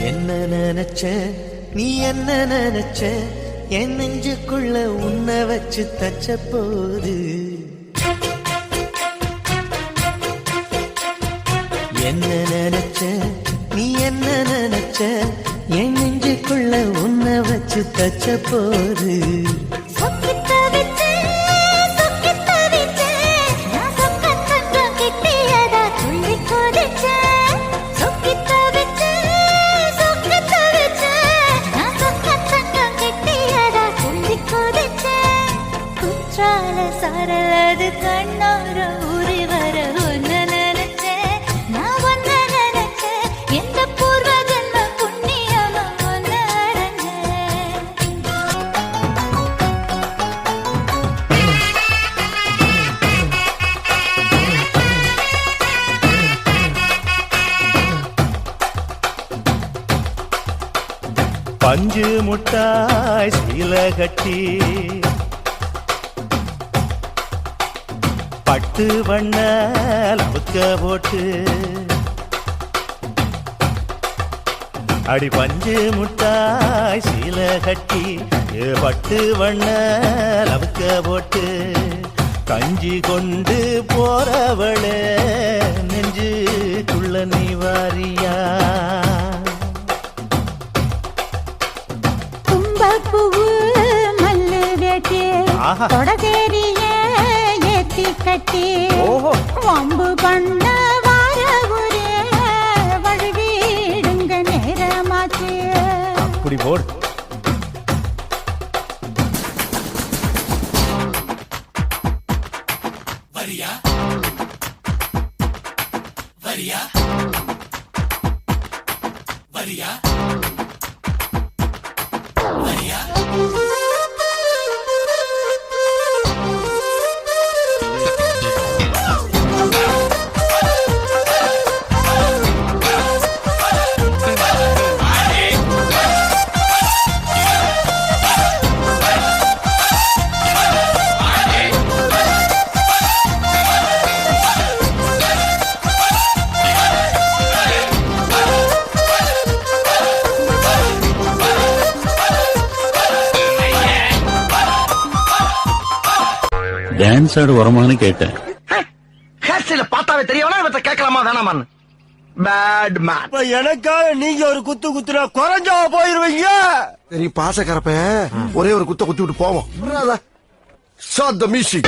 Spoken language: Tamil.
என்ன நினைச்ச நீ என்ன நினைச்ச என் நெஞ்சுக்குள்ள உன்னை வச்சு தச்ச போது என்ன நினைச்ச நீ என்ன நினைச்ச என் நெஞ்சுக்குள்ள உன்னை வச்சு தச்ச போது சரலது கண்ணோர ஊறி வர ஒன்ன நினைச்ச நான் ஒன்ன நினைச்ச எந்த பூர்வ ஜன்ம புண்ணியமா ஒன்ன அடைஞ்ச பஞ்சு முட்டாய் சீல கட்டி பட்டு வண்ண லவுக்க போட்டு அடி பஞ்சு முட்டாய் சீல கட்டி பட்டு வண்ண லவுக்க போட்டு கஞ்சி கொண்டு போறவளே நெஞ்சுக்குள்ள நீ வாரியா கும்பப்பூவு மல்லு வேட்டி தொடதேரிய கட்டி வம்பு பண்ண வார ஒரே வழுவிடுங்க நேரமாச்சு அப்படி போடு வரியா வரியா வரியா வரியா டான்ஸ் ஆடு வரமான்னு கேட்டேன். பார்த்தாவே தெரியவனா இவற்றை கேட்கலாமா வேணாமான்னு. Bad man. எனக்காக நீங்க ஒரு குத்து குத்துனா குறைஞ்சா போயிருவீங்க. சரி பாசக்கரப்ப ஒரே ஒரு குத்த குத்தி விட்டு போவோம். Shut the music.